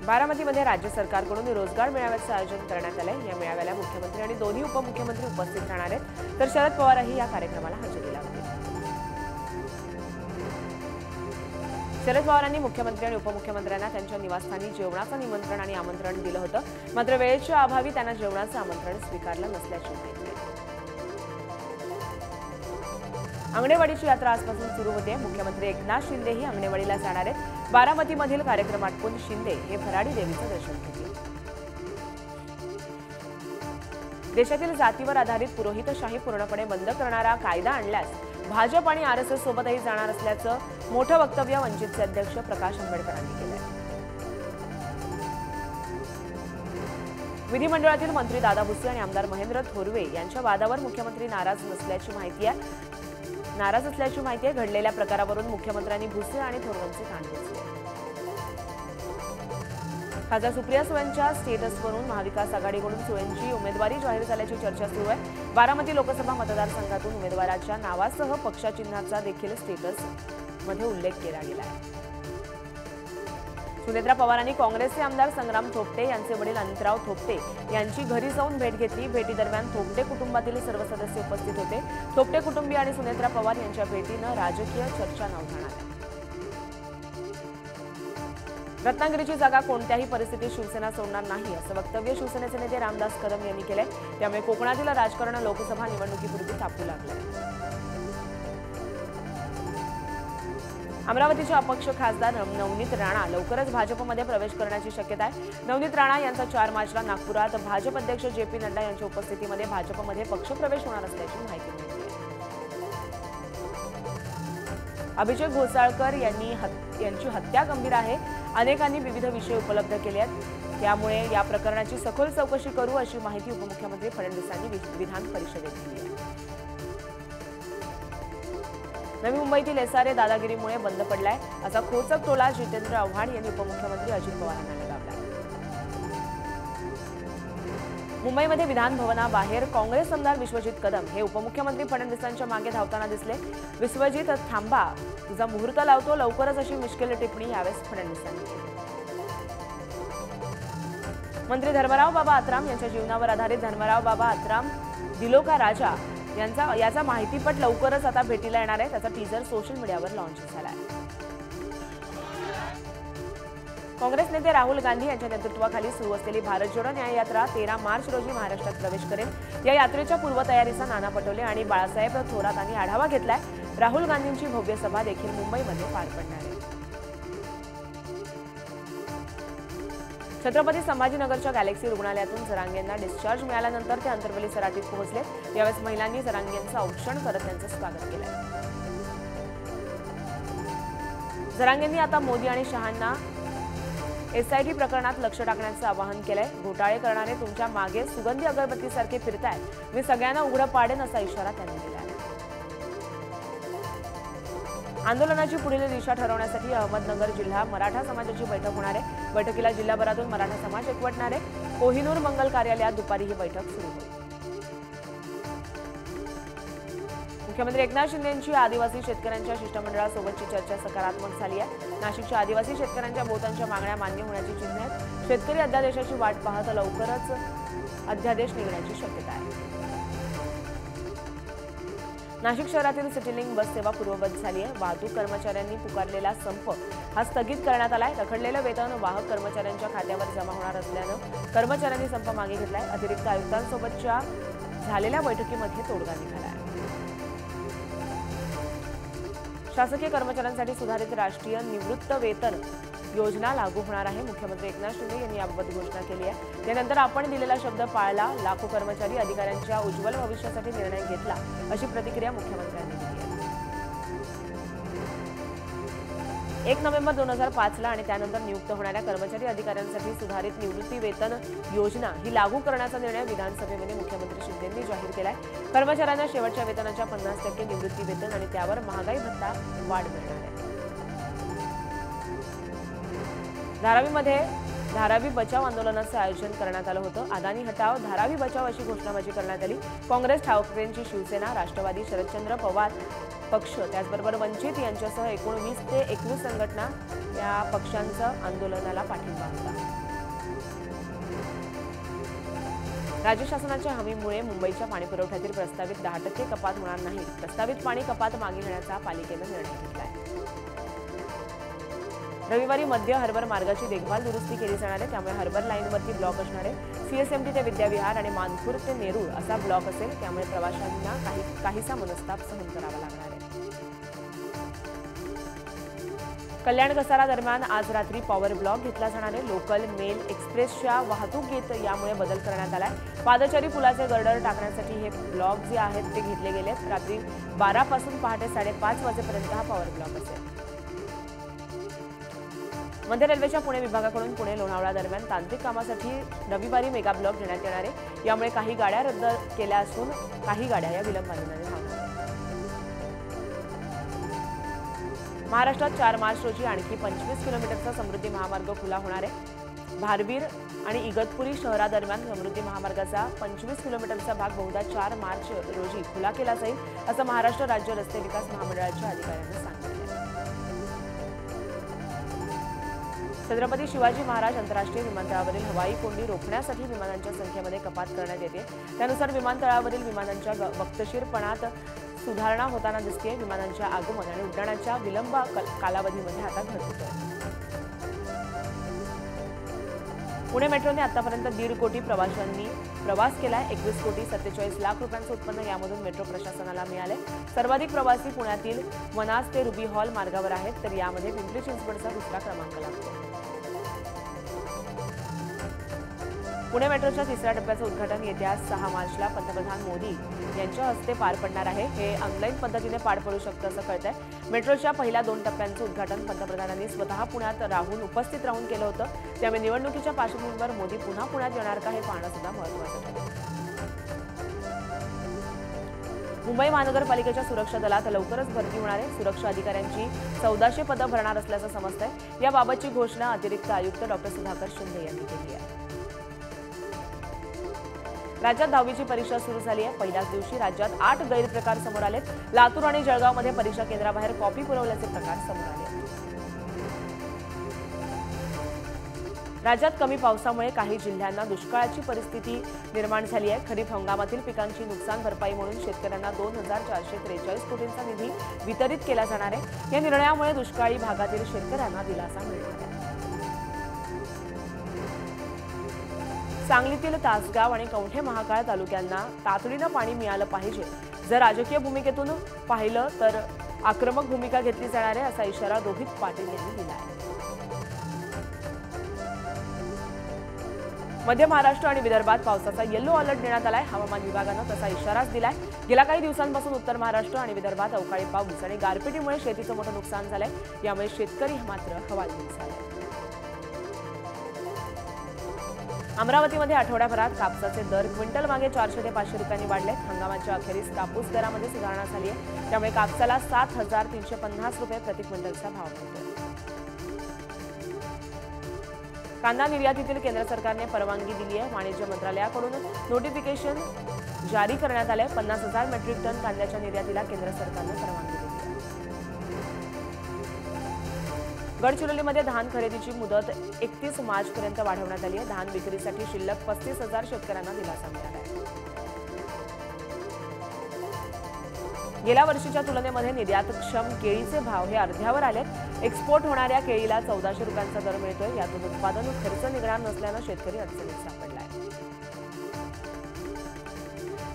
बारामतीमध्ये राज्य सरकारकडून रोजगार मेळाव्याचं आयोजन करण्यात आले। या मेळाव्याला मुख्यमंत्री आणि दोन्ही उपमुख्यमंत्री उपस्थित राहणार आहेत, तर शरद पवारही या कार्यक्रमाला हजेरी लावतील। शरद पवारांनी मुख्यमंत्री आणि उपमुख्यमंत्र्यांना त्यांच्या निवासस्थानी जेवणाचं निमंत्रण आणि आमंत्रण दिलं होतं, मात्र वेळेच्या अभावी त्यांना जेवणाचं आमंत्रण स्वीकारलं नसल्याची माहिती आहे। अंगणेवाडीची यात्रा आजपासून सुरू होते। मुख्यमंत्री एकनाथ शिंदेही अंगणेवाडीला जाणार आहेत। बारामतीमधील कार्यक्रम आटपून शिंदे हे भराडी देवीचं दर्शन घेतील। देशातील जातीवर आधारित पुरोहितशाही पूर्णपणे बंद करणारा कायदा आणल्यास भाजप आणि आरएसएस सोबतही जाणार असल्याचं मोठं वक्तव्य वंचितचे अध्यक्ष प्रकाश आंबेडकरांनी केलंय। विधिमंडळातील मंत्री दादा भुसे आणि आमदार महेंद्र थोरवे यांच्या वादावर मुख्यमंत्री नाराज असल्याची माहिती आहे। घडलेल्या प्रकारावरून मुख्यमंत्र्यांनी भुसे आणि थोरवेंचे कान टोचले। खासदार सुप्रिया सुळेंच्या स्टेटसवरून महाविकास आघाडीकडून सुळेंची उमेदवारी जाहीर झाल्याची चर्चा सुरू आहे। बारामती लोकसभा मतदारसंघातून उमेदवाराच्या नावासह पक्षचिन्हाचा देखील स्टेटसमध्ये उल्लेख केला गेला आहे। सुनेत्रा पवारांनी काँग्रेसचे आमदार संग्राम थोपटे यांचे वडील अनंतराव थोपटे यांची घरी जाऊन भेट घेतली। भेटीदरम्यान थोपटे कुटुंबातील सर्व सदस्य उपस्थित होते। थोपटे कुटुंबीय आणि सुनेत्रा पवार यांच्या भेटीनं राजकीय चर्चा न होणार आहे। रत्नागिरीची जागा कोणत्याही परिस्थितीत शिवसेना सोडणार नाही असं वक्तव्य शिवसेनेचे नेते रामदास कदम यांनी केलंय। त्यामुळे कोकणातील राजकारण लोकसभा निवडणुकीपूर्वी तापू लागलंय। अमरावतीचे अपक्ष खासदार नवनीत राणा लवकरच भाजपमध्ये प्रवेश करण्याची शक्यता आहे। नवनीत राणा यांचा 4 मार्चला नागपुरात भाजप अध्यक्ष जे.पी. नड्डा यांच्या उपस्थितीमध्ये भाजपमध्ये पक्षप्रवेश होणार असल्याची माहिती मिळते। अभिषेक घोसाळकर यांची हत्या गंभीर आहे। अनेकांनी विविध विषय उपलब्ध केले आहेत, त्यामुळे या प्रकरणाची सखोल चौकशी करू अशी माहिती उपमुख्यमंत्री फडणवीसांनी विधान परिषदेत दिली आहे। नवी मुंबईतील एसआरए दादागिरीमुळे बंद पडलाय असा खोचक टोला जितेंद्र आव्हाड यांनी उपमुख्यमंत्री अजित पवारांना लगावला। मुंबईमध्ये विधान भवनाबाहेर काँग्रेस आमदार विश्वजित कदम हे उपमुख्यमंत्री फडणवीसांच्या मागे धावताना दिसले। विश्वजित थांबा, तुझा मुहूर्त लावतो लवकरच अशी मुश्किल टिप्पणी यावेळेस फडणवीसांनी केली। मंत्री धर्मराव बाबा आत्राम यांच्या जीवनावर आधारित धर्मराव बाबा आत्राम दिलो का राजा याचा माहितीपट लवकरच आता भेटीला येणार आहे। त्याचा टीजर सोशल मीडियावर लॉन्च झाला आहे। काँग्रेस नेते राहुल गांधी यांच्या नेतृत्वाखाली सुरू असलेली भारत जोडो न्याय यात्रा 13 मार्च रोजी महाराष्ट्रात प्रवेश करेल। या यात्रेच्या पूर्वतयारीचा नाना पटोले आणि बाळासाहेब थोरातांनी आढावा घेतलाय। राहुल गांधींची भव्य सभा देखील मुंबईमध्ये पार पडणार आहे। छत्रपती संभाजीनगरच्या गॅलेक्सी रुग्णालयातून जरांगेंना डिस्चार्ज मिळाल्यानंतर ते अंतरवली सराटीत पोहोचले। यावेळेस महिलांनी जरांगेंचं औक्षण करत त्यांचं स्वागत केलंय। जरांगेंनी आता मोदी आणि शहांना एसआयटी प्रकरणात लक्ष टाकण्याचं आवाहन केलंय। घोटाळे करणारे तुमच्या मागे सुगंधी अगरबत्तीसारखे फिरतायत, मी सगळ्यांना उघडं पाडेन असा इशारा त्यांनी दिला आहे। आंदोलनाची पुढील दिशा ठरवण्यासाठी अहमदनगर जिल्हा मराठा समाजाची बैठक होणार आहे। बैठकीला जिल्हाभरातून मराठा समाज एकवटणार आहे। कोहिनूर मंगल कार्यालयात दुपारी ही बैठक सुरू होईल। मुख्यमंत्री एकनाथ शिंदेंची आदिवासी शेतकऱ्यांच्या शिष्टमंडळासोबतची चर्चा सकारात्मक झाली आहे। नाशिकच्या आदिवासी शेतकऱ्यांच्या बहुतांश मागण्या मान्य होण्याची चिन्हे आहेत। शेतकरी अध्यादेशाची वाट पाहत लवकरच अध्यादेश निघण्याची शक्यता आहे। नाशिक शहरातील सिटीलिंक बस सेवा पूर्ववत झाली आहे। वाहतूक कर्मचाऱ्यांनी पुकारलेला संप हा स्थगित करण्यात आलाय। रखडलेलं वेतन वाहक कर्मचाऱ्यांच्या खात्यावर जमा होणार असल्यानं कर्मचाऱ्यांनी संप मागे घेतलाय। अतिरिक्त आयुक्तांसोबतच्या झालेल्या बैठकीमध्ये तोडगा निघाला आहे। शासकीय कर्मचाऱ्यांसाठी सुधारित राष्ट्रीय निवृत्त वेतन योजना लागू होणार आहे। मुख्यमंत्री एकनाथ शिंदे यांनी याबाबत घोषणा केली आहे। त्यानंतर आपण दिलेला शब्द पाळला, लाखो कर्मचारी अधिकाऱ्यांच्या उज्ज्वल भविष्यासाठी निर्णय घेतला अशी प्रतिक्रिया मुख्यमंत्र्यांनी दिली आहे। 1 नोव्हेंबर 2005 ला आणि त्यानंतर नियुक्त होणाऱ्या कर्मचारी अधिकाऱ्यांसाठी सुधारित निवृत्ती वेतन योजना ही लागू करण्याचा निर्णय विधानसभेमध्ये मुख्यमंत्री शिंदेंनी जाहीर केलाय। कर्मचाऱ्यांना शेवटच्या वेतनाच्या 50% निवृत्ती वेतन आणि त्यावर महागाई भत्ता वाढ मिळणार आहे। धारावीमध्ये धारावी बचाव आंदोलनाचं आयोजन करण्यात आलं होतं। अदानी हटाव धारावी बचाव अशी घोषणाबाजी करण्यात आली। काँग्रेस, ठाकरेंची शिवसेना, राष्ट्रवादी, शरदचंद्र पवार पक्ष त्याचबरोबर वंचित यांच्यासह एकूण 20 ते 21 संघटना या पक्षांचा आंदोलनाला पाठिंबा होता। राज्य शासनाच्या हमीमुळे मुंबईच्या पाणीपुरवठ्यातील प्रस्तावित 10% कपात होणार नाही. प्रस्तावित पाणी कपात मागे घेण्याचा पालिकेनं निर्णय घेतलाय. रविवारी मध्य हार्बर मार्गाची देखभाल दुरुस्ती केली जाणार आहे. त्यामुळे हार्बर लाईनवरती ब्लॉक असणार आहे. सीएसएमटी ते विद्याविहार आणि मानखुर्द ते नेरूळ असा ब्लॉक असेल. त्यामुळे प्रवाशांना काहीसा मनस्ताप सहन करावा लागणार आहे. कल्याण कसारा दरम्यान आज रात्री पॉवर ब्लॉक घेतला जाणार आहे. लोकल मेल एक्सप्रेसच्या वाहतुकीत यामुळे बदल करण्यात आलाय. पादचारी पुलाचे गर्डर टाकण्यासाठी हे ब्लॉक जे आहेत ते घेतले गेले. रात्री 12 पासून पहाटे 5:30 वाजेपर्यंत हा पॉवर ब्लॉक असेल. मध्य रेल्वेच्या पुणे विभागाकडून पुणे लोणावळा दरम्यान तांत्रिक कामासाठी रविवारी मेगा ब्लॉक घेण्यात येणार आहे. यामुळे काही गाड्या रद्द केल्या असून काही गाड्या या विलंबाने धावणार आहेत. महाराष्ट्रात 4 मार्च रोजी आणखी 25 किलोमीटरचा समृद्धी महामार्ग खुला होणार आहे. भारबीर आणि इगतपुरी शहरादरम्यान समृद्धी महामार्गाचा 25 किलोमीटरचा भाग बहुधा 4 मार्च रोजी खुला केला जाईल, असं महाराष्ट्र राज्य रस्ते विकास महामंडळाच्या अधिकाऱ्यांनी सांगितलं. छत्रपती शिवाजी महाराज आंतरराष्ट्रीय विमानतळावरील हवाई कोंडी रोखण्यासाठी विमानांच्या संख्येमध्ये कपात करण्यात येते. त्यानुसार विमानतळावरील विमानांच्या वक्तशीरपणात सुधारणा होताना दिसते. विमानांच्या आगमन आणि उड्डाणाच्या विलंब कालावधीमध्ये आता घट होते. पुणे मेट्रोने आतापर्यंत 1.5 कोटी प्रवाशांनी प्रवास केलाय. 21 कोटी 47 लाख रुपयांचं उत्पन्न यामधून मेट्रो प्रशासनाला मिळाले. सर्वाधिक प्रवासी पुण्यातील वनाज ते रुबी हॉल मार्गावर आहेत, तर यामध्ये पिंपरी चिंचवडचा 2रा क्रमांक लागतो. पुणे मेट्रोच्या 3ऱ्या टप्प्याचं उद्घाटन येत्या 6 मार्चला पंतप्रधान मोदी यांच्या हस्ते पार पडणार आहे. हे ऑनलाईन पद्धतीने पार पडू शकतं असं कळतंय. मेट्रोच्या पहिल्या 2 टप्प्यांचं उद्घाटन पंतप्रधानांनी स्वतः पुण्यात उपस्थित राहून केलं होतं. त्यामुळे निवडणुकीच्या पार्श्वभूमीवर मोदी पुन्हा पुण्यात येणार का हे पाहणं सुद्धा महत्त्वाचं ठरेल. मुंबई महानगरपालिकेच्या सुरक्षा दलात लवकरच भरती होणार आहे. सुरक्षा अधिकाऱ्यांची 1400 पदं भरणार असल्याचं समजतंय. याबाबतची घोषणा अतिरिक्त आयुक्त डॉक्टर सुधाकर शिंदे यांनी केली आहे. राज्यात 10वीची परीक्षा सुरू झाली आहे. पहिल्याच दिवशी राज्यात 8 गैरप्रकार समोर आलेत. लातूर आणि जळगावमध्ये परीक्षा केंद्राबाहेर कॉपी पुरवल्याचे प्रकार समोर आले. राज्यात कमी पावसामुळे काही जिल्ह्यांना दुष्काळाची परिस्थिती निर्माण झाली आहे. खरीप हंगामातील पिकांची नुकसान भरपाई म्हणून शेतकऱ्यांना 2,443 कोटींचा निधी वितरित केला जाणार आहे. या निर्णयामुळे दुष्काळी भागातील शेतकऱ्यांना दिलासा मिळणार आहे. सांगलीतील तासगाव आणि कवठे महाकाळ तालुक्यांना तातडीनं पाणी मिळालं पाहिजे. जर राजकीय भूमिकेतून पाहिलं तर आक्रमक भूमिका घेतली जाणार आहे, असा इशारा रोहित पाटील यांनी दिला आहे. मध्य महाराष्ट्र आणि विदर्भात पावसाचा येलो अलर्ट देण्यात आलाय. हवामान विभागानं तसा इशाराच दिलाय. गेल्या काही दिवसांपासून उत्तर महाराष्ट्र आणि विदर्भात अवकाळी पाऊस आणि गारपिटीमुळे शेतीचं मोठं नुकसान झालंय. यामुळे शेतकरी मात्र हवालदिल झाले. अमरावतीमध्ये आठवड्याभरात कापसाचे दर क्विंटल मागे 400 ते 500 रुपयांनी वाढले. हंगामाच्या अखेरीस कापूस दरामध्ये सुधारणा झाली आहे. त्यामुळे कापसाला 7,350 रुपये प्रति क्विंटलचा भाव मिळतो. कांदा निर्यातीतील केंद्र सरकारने परवानगी दिली आहे. वाणिज्य मंत्रालयाकडून नोटिफिकेशन जारी करण्यात आले. 50,000 मेट्रिक टन कांद्याच्या निर्यातीला केंद्र सरकारने परवानगी दिली आहे. गडचिरोलीमध्ये धान खरेदीची मुदत 31 मार्चपर्यंत वाढवण्यात आली आहे. धान विक्रीसाठी शिल्लक 35,000 शेतकऱ्यांना दिलासा मिळाला आहे. गेल्या वर्षीच्या तुलनेमध्ये निर्यातक्षम केळीचे भाव हे अर्ध्यावर आलेत. एक्सपोर्ट होणाऱ्या केळीला 1400 रुपयांचा दर मिळतोय. यातून उत्पादन खर्च निघणार नसल्यानं शेतकरी अडचणीत सापडला आहे.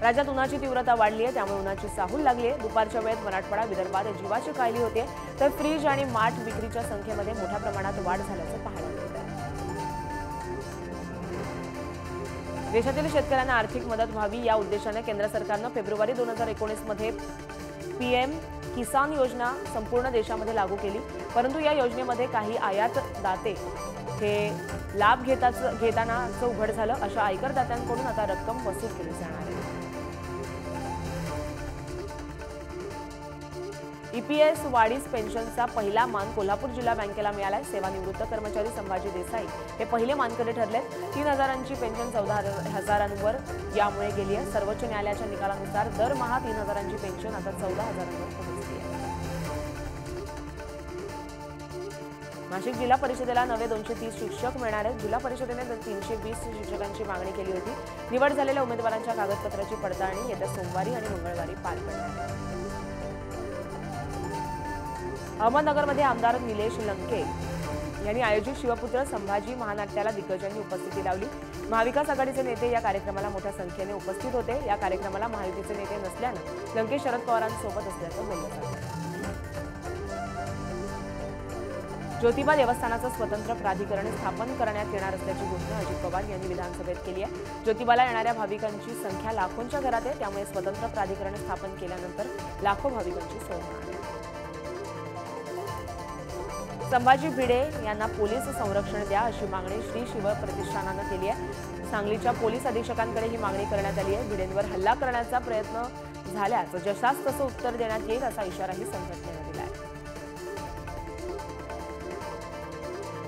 राज्यात उन्हाची तीव्रता वाढली आहे. त्यामुळे उन्हाची चाहूल लागली आहे. दुपारच्या वेळेत मराठवाडा विदर्भात जीवाची काळजी होते, तर फ्रीज आणि माठ विक्रीच्या संख्येमध्ये मोठ्या प्रमाणात वाढ झाल्याचं पाहायला मिळत आहे. देशातील शेतकऱ्यांना आर्थिक मदत व्हावी या उद्देशाने केंद्र सरकारनं फेब्रुवारी 2019 मध्ये पीएम किसान योजना संपूर्ण देशामध्ये लागू केली. परंतु या योजनेमध्ये काही आयातदाते हे लाभ घेतानाचं उघड झालं. अशा आयकरदात्यांकडून आता रक्कम वसूल केली जाणार आहे. ईपीएस वाढीस पेन्शनचा पहिला मान कोल्हापूर जिल्हा बँकेला मिळालाय. सेवानिवृत्त कर्मचारी संभाजी देसाई हे पहिले मानकरी ठरले. 3,000ची पेन्शन 14,000वर यामुळे गेली आहे. सर्वोच्च न्यायालयाच्या निकालानुसार दरमहा 3,000ची पेन्शन आता 14,000वर पोहोचली आहे. नाशिक जिल्हा परिषदेला नवे 230 शिक्षक मिळणार आहेत. जिल्हा परिषदेने 320 शिक्षकांची मागणी केली होती. निवड झालेल्या उमेदवारांच्या कागदपत्राची पडताळणी येत्या सोमवारी आणि मंगळवारी पार पडणार आहे. अहमदनगरमध्ये आमदार निलेश लंके यांनी आयोजित शिवपुत्र संभाजी महानाट्याला दिग्गजांनी उपस्थिती लावली. महाविकास आघाडीचे नेते या कार्यक्रमाला मोठ्या संख्येने उपस्थित होते. या कार्यक्रमाला महायुतीचे नेते नसल्यानं लंके शरद पवारांसोबत असल्याचं बोललं जातं. ज्योतिबा देवस्थानाचं स्वतंत्र प्राधिकरण स्थापन करण्यात येणार असल्याची घोषणा अजित पवार यांनी विधानसभेत केली आहे. ज्योतिबाला येणाऱ्या भाविकांची संख्या लाखोंच्या घरात आहे. त्यामुळे स्वतंत्र प्राधिकरण स्थापन केल्यानंतर लाखो भाविकांची सोय होणार आहे. संभाजी भिडे यांना पोलीस संरक्षण द्या अशी मागणी श्री शिव प्रतिष्ठानानं केली आहे. सांगलीच्या पोलीस अधीक्षकांकडे ही मागणी करण्यात आली आहे. भिडेंवर हल्ला करण्याचा प्रयत्न झाल्यास जशास तसं उत्तर देण्यात येईल असा इशाराही संघटनेनं दिला आहे.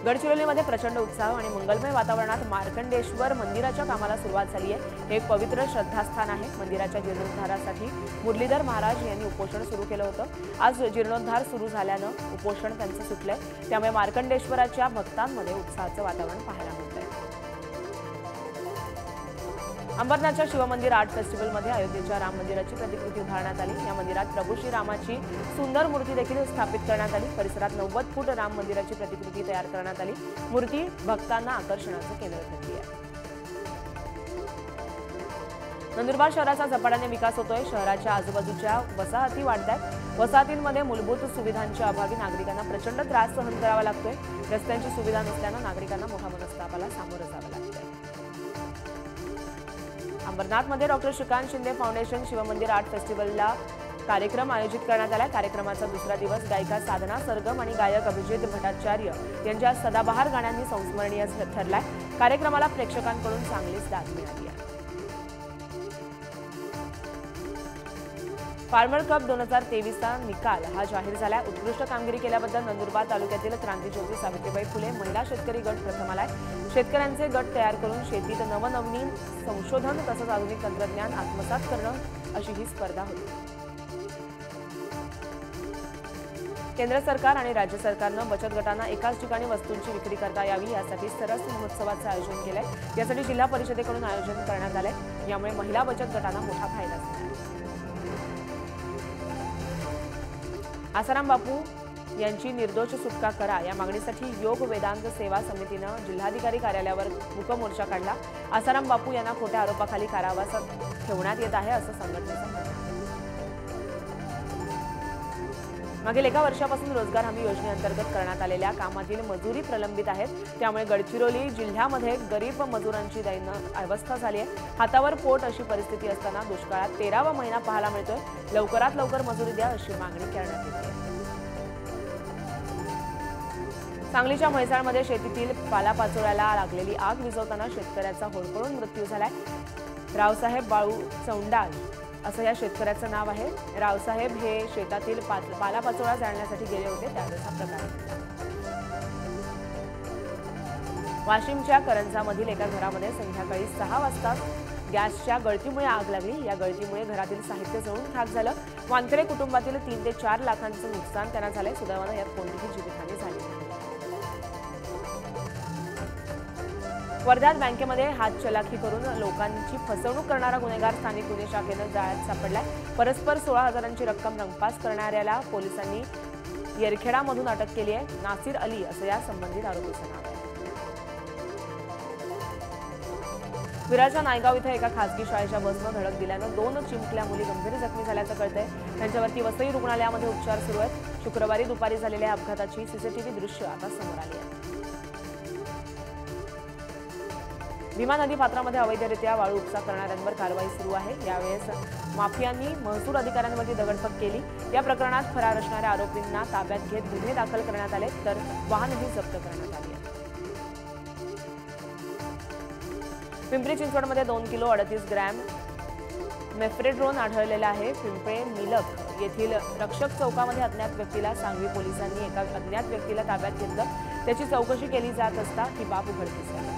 गडचिरोलीमध्ये प्रचंड उत्साह आणि मंगलमय वातावरणात मार्कंडेश्वर मंदिराच्या कामाला सुरुवात झाली आहे. हे एक पवित्र श्रद्धास्थान आहे. मंदिराच्या जीर्णोद्धारासाठी मुरलीधर महाराज यांनी उपोषण सुरू केलं होतं. आज जीर्णोद्धार सुरू झाल्यानं उपोषण त्यांचं सुटलंय. त्यामुळे मार्कंडेश्वराच्या भक्तांमध्ये उत्साहाचं वातावरण पाहायला मिळतंय. अंबरनाथच्या शिवमंदिर आर्ट फेस्टिवलमध्ये अयोध्येच्या राम मंदिराची प्रतिकृती उभारण्यात आली. या मंदिरात प्रभू श्रीरामाची सुंदर मूर्ती देखील स्थापित करण्यात आली. परिसरात 90 फूट राम मंदिराची प्रतिकृती तयार करण्यात आली. मूर्ती भक्तांना आकर्षणाचं केंद्र ठरली आहे. नंदुरबार शहराचा झपाट्याने विकास होतोय. शहराच्या आजूबाजूच्या वसाहती वाढतायत. वसाहतींमध्ये मूलभूत सुविधांच्या अभावी नागरिकांना प्रचंड त्रास सहन करावा लागतोय. रस्त्यांची सुविधा नसल्यानं नागरिकांना मोठ्या मनस्तापाला सामोरं जावं लागतंय. अंबरनाथमध्ये डॉक्टर श्रीकांत शिंदे फाउंडेशन शिवमंदिर आर्ट फेस्टिवलला कार्यक्रम आयोजित करण्यात आला. कार्यक्रमाचा दुसरा दिवस गायिका साधना सरगम आणि गायक अभिजित भट्टाचार्य यांच्या सदाबहार गाण्यांनी संस्मरणीय ठरलाय. कार्यक्रमाला प्रेक्षकांकडून चांगलीच दाद मिळाली आहे. फार्मर कप 2023चा निकाल हा जाहीर झालाय. उत्कृष्ट कामगिरी केल्याबद्दल नंदुरबार तालुक्यातील क्रांतिज्योती सावित्रीबाई फुले महिला शेतकरी गट प्रथम आलाय. शेतकऱ्यांचे गट तयार करून शेतीत नवनवीन संशोधन तसंच आधुनिक तंत्रज्ञान आत्मसात करणं अशी ही स्पर्धा होती. केंद्र सरकार आणि राज्य सरकारनं बचत गटांना एकाच ठिकाणी वस्तूंची विक्री करता यावी यासाठी सरस महोत्सवाचं आयोजन केलंय. यासाठी जिल्हा परिषदेकडून आयोजन करण्यात आलंय. यामुळे महिला बचत गटांना मोठा फायदा झाला. आसाराम बापू यांची निर्दोष सुटका करा या मागणीसाठी योग वेदांत सेवा समितीनं जिल्हाधिकारी कार्यालयावर मूक मोर्चा काढला. आसाराम बापू यांना खोट्या आरोपाखाली कारावासात ठेवण्यात येत आहे असं संघटनेचं म्हणणं आहे. मागील एका वर्षापासून रोजगार हमी योजनेअंतर्गत करण्यात आलेल्या कामातील मजुरी प्रलंबित आहेत. त्यामुळे गडचिरोली जिल्ह्यामध्ये गरीब मजुरांची दैनंदिन अवस्था झाली आहे. हातावर पोट अशी परिस्थिती असताना दुष्काळात 13वा महिना पाहायला मिळतोय. लवकरात लवकर मजुरी द्या अशी मागणी करण्यात येते. सांगलीच्या म्हैसाळमध्ये शेतीतील पालापाचोळ्याला लागलेली आग विझवताना शेतकऱ्याचा होरपळून मृत्यू झालाय. रावसाहेब बाळू चौंडाल असं या शेतकऱ्याचं नाव आहे. रावसाहेब हे शेतातील पालापाचोळा जाळण्यासाठी गेले होते त्यावेळेस हा प्रकार घडला. वाशिमच्या करंजामधील एका घरामध्ये संध्याकाळी 6 वाजता गॅसच्या गळतीमुळे आग लागली. या गळतीमुळे घरातील साहित्य जळून खाक झालं. वानखेडे कुटुंबातील 3 ते 4 लाखांचं नुकसान त्यांना झालंय. सुदैवानं यात कोणतीही जीवितहानी झाली नाही. वर्ध्यात बँकेमध्ये हातचलाखी करून लोकांची फसवणूक करणारा गुन्हेगार स्थानिक गुन्हे शाखेनं जाळ्यात सापडलाय. परस्पर 16 हजारांची रक्कम रंगपास करणाऱ्याला पोलिसांनी येरखेडामधून अटक केली आहे. नासिर अली असं या संबंधित आरोपीचं नाव आहे. विरारच्या नायगाव इथं एका खासगी शाळेच्या बसनं धडक दिल्यानं 2 चिमुकल्या मुली गंभीर जखमी झाल्याचं कळतंय. त्यांच्यावरती वसई रुग्णालयामध्ये उपचार सुरू आहेत. शुक्रवारी दुपारी झालेल्या अपघाताची सीसीटीव्ही दृश्य आता समोर आली आहेत. भीमा नदी पात्रामध्ये अवैधरित्या वाळू उपसा करणाऱ्यांवर कारवाई सुरू आहे. यावेळेस माफियांनी महसूल अधिकाऱ्यांवरती दगडफेक केली. या प्रकरणात फरार असणाऱ्या आरोपींना ताब्यात घेत गुन्हे दाखल करण्यात आले तर वाहनही जप्त करण्यात आली आहे. पिंपरी चिंचवडमध्ये 2 किलो 38 ग्रॅम मेफ्रेड्रोन आढळलेला आहे. पिंपळे मिलक येथील रक्षक चौकामध्ये अज्ञात व्यक्तीला सांगवी पोलिसांनी एका अज्ञात व्यक्तीला ताब्यात घेतलं. त्याची चौकशी केली जात असता ही बाब उघडकीस आली.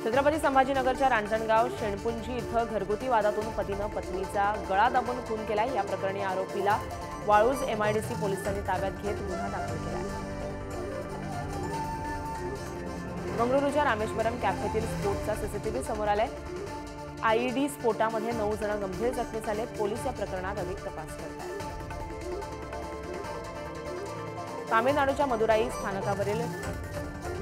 छत्रपती संभाजीनगरच्या रांजणगाव शेणपुंजी इथं घरगुती वादातून पतीनं पत्नीचा गळा दाबून खून केलाय। या प्रकरणी आरोपीला वाळूज एमआयडीसी पोलिसांनी ताब्यात घेत गुन्हा दाखल केलाय। बंगळुरूच्या रामेश्वरम कॅफेतील स्फोटचा सीसीटीव्ही समोर आलाय। आयईडी स्फोटामध्ये 9 जण गंभीर जखमी झाले। पोलीस या प्रकरणात अधिक तपास करत आहेत। तामिळनाडूच्या मदुराई स्थानकावरील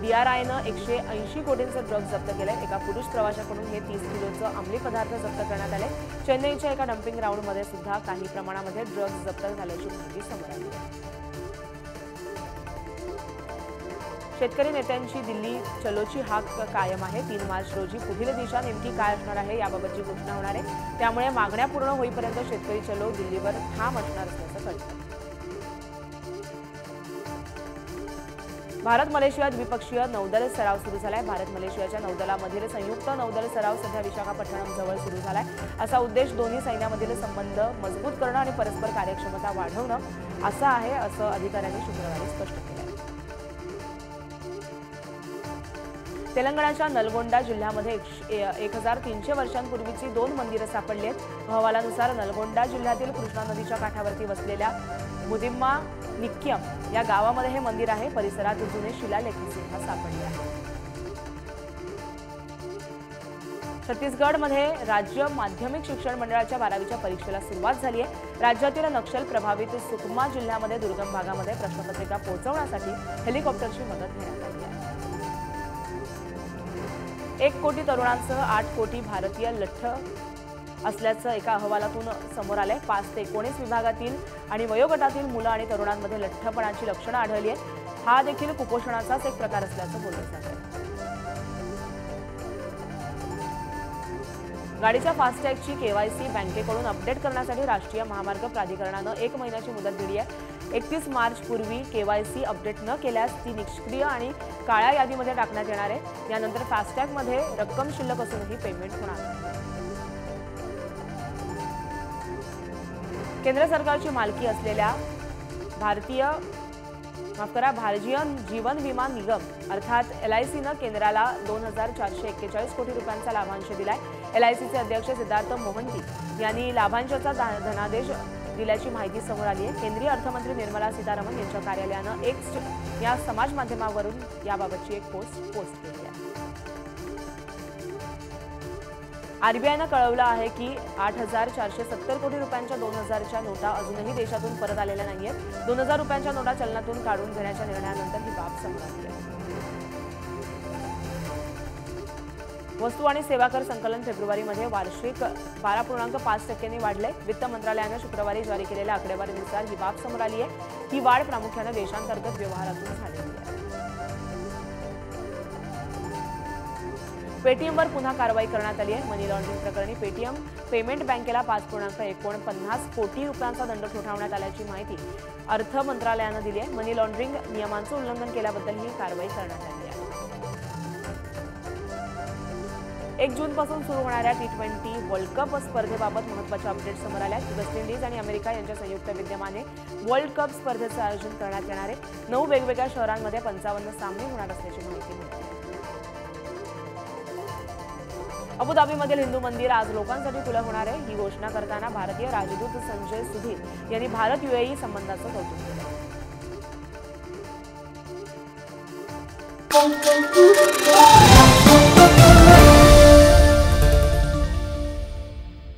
DRIनं 180 कोटींचे ड्रग्ज जप्त केले। एका पुरुष प्रवाशाकडून हे 30 किलोचं अंमली पदार्थ जप्त करण्यात आले। चेन्नईच्या एका डम्पिंग ग्राउंडमध्ये सुद्धा काही प्रमाणामध्ये ड्रग्ज जप्त झाल्याची माहिती समोर आली आहे। शेतकरी नेत्यांची दिल्ली चलोची हाक कायम आहे। 3 मार्च रोजी पुढील दिशा नेमकी काय असणार आहे याबाबतची घोषणा होणार आहे। त्यामुळे मागण्या पूर्ण होईपर्यंत शेतकरी चलो दिल्लीवर ठाम असणार असल्याचं कळतं। भारत मलेशिया द्विपक्षीय नौदल सराव सुरू झालाय। भारत मलेशियाच्या नौदलामधील संयुक्त नौदल सराव सध्या विशाखापट्टणम जवळ सुरू झालाय। असा उद्देश दोन्ही सैन्यामधील संबंध मजबूत करणं आणि परस्पर कार्यक्षमता वाढवणं असा आहे, असं अधिकाऱ्यांनी शुक्रवारी स्पष्ट केलं। तेलंगणाच्या नलगोंडा जिल्ह्यामध्ये 1300 वर्षांपूर्वीची 2 मंदिरं सापडली आहेत। अहवालानुसार नलगोंडा जिल्ह्यातील कृष्णा नदीच्या काठावरती वसलेल्या मुदिम्मा निक्यम या गावामध्ये हे मंदिर आहे। परिसरात जुने शिलालेख सुद्धा सापडले आहेत। छत्तीसगडमध्ये राज्य माध्यमिक शिक्षण मंडळाच्या 12वीच्या परीक्षेला सुरुवात झाली आहे। राज्यातील नक्षल प्रभावित सुकमा जिल्ह्यामध्ये दुर्गम भागामध्ये प्रश्नपत्रिका पोहोचवण्यासाठी हेलिकॉप्टरची मदत घेण्यात आली आहे। 1 कोटी तरुणांसह 8 कोटी भारतीय लठ्ठ असल्याचं एका अहवालातून समोर आलंय। 5 ते 19 विभागातील आणि वयोगटातील मुलं आणि तरुणांमध्ये लठ्ठपणाची लक्षणं आढळली आहेत। हा देखील कुपोषणाचाच एक प्रकार असल्याचं बोललं जातंय। गाडीच्या फास्टॅगची केवायसी बँकेकडून अपडेट करण्यासाठी राष्ट्रीय महामार्ग प्राधिकरणानं 1 महिन्याची मुदत दिली आहे। 31 मार्च पूर्वी केवायसी अपडेट न केल्यास ती निष्क्रिय आणि काळ्या यादीमध्ये टाकण्यात येणार आहे। यानंतर फास्टॅगमध्ये रक्कम शिल्लक असूनही पेमेंट होणार नाही। केंद्र सरकारची मालकी असलेल्या भारतीय जीवन विमा निगम अर्थात LICनं केंद्राला 2441 कोटी रुपयांचा लाभांश दिलाय। LICचे अध्यक्ष सिद्धार्थ मोहंती यांनी लाभांशाचा धनादेश दिल्याची माहिती समोर आली आहे। केंद्रीय अर्थमंत्री निर्मला सीतारामन यांच्या कार्यालयानं X या समाज माध्यमावरून याबाबतची एक पोस्ट केली आहे। RBIनं कळवलं आहे की 8470 कोटी रुपयांच्या 2000च्या नोटा अजूनही देशातून परत आलेल्या नाहीयेत। 2000 रुपयांच्या नोटा चलनातून काढून घेण्याच्या निर्णयानंतर ही बाब समोर आली आहे। वस्तू आणि सेवा कर संकलन फेब्रुवारीमध्ये वार्षिक 12.5% वाढले। वित्त मंत्रालयानं शुक्रवारी जारी केलेल्या आकडेवारीनुसार ही बाब समोर आली आहे। ही वाढ प्रामुख्याने देशांतर्गत व्यवहारातून झालेली आहे। पेटीएमवर पुन्हा कारवाई करण्यात आली आहे। मनी लॉन्ड्रिंग प्रकरणी पेटीएम पेमेंट बँकेला 5.49 कोटी रुपयांचा दंड ठोठावण्यात आल्याची माहिती अर्थ मंत्रालयानं दिली आहे। मनी लॉन्ड्रिंग नियमांचं उल्लंघन केल्याबद्दल ही कारवाई करण्यात आली आहे। 1 जूनपासून सुरू होणाऱ्या T20 वर्ल्ड कप स्पर्धेबाबत महत्त्वाच्या अपडेट समोर आल्या आहेत। वेस्ट इंडिज आणि अमेरिका यांच्या संयुक्त विद्यमाने वर्ल्ड कप स्पर्धेचं आयोजन करण्यात येणार आहे। 9 वेगवेगळ्या शहरांमध्ये 55 सामने होणार असल्याची माहिती मिळते। अबुधाबीमधील हिंदू मंदिर आज लोकांसाठी खुलं होणार आहे। ही घोषणा करताना भारतीय राजदूत संजय सुधीर यांनी भारत UAE संबंधाचं कौतुक केलं।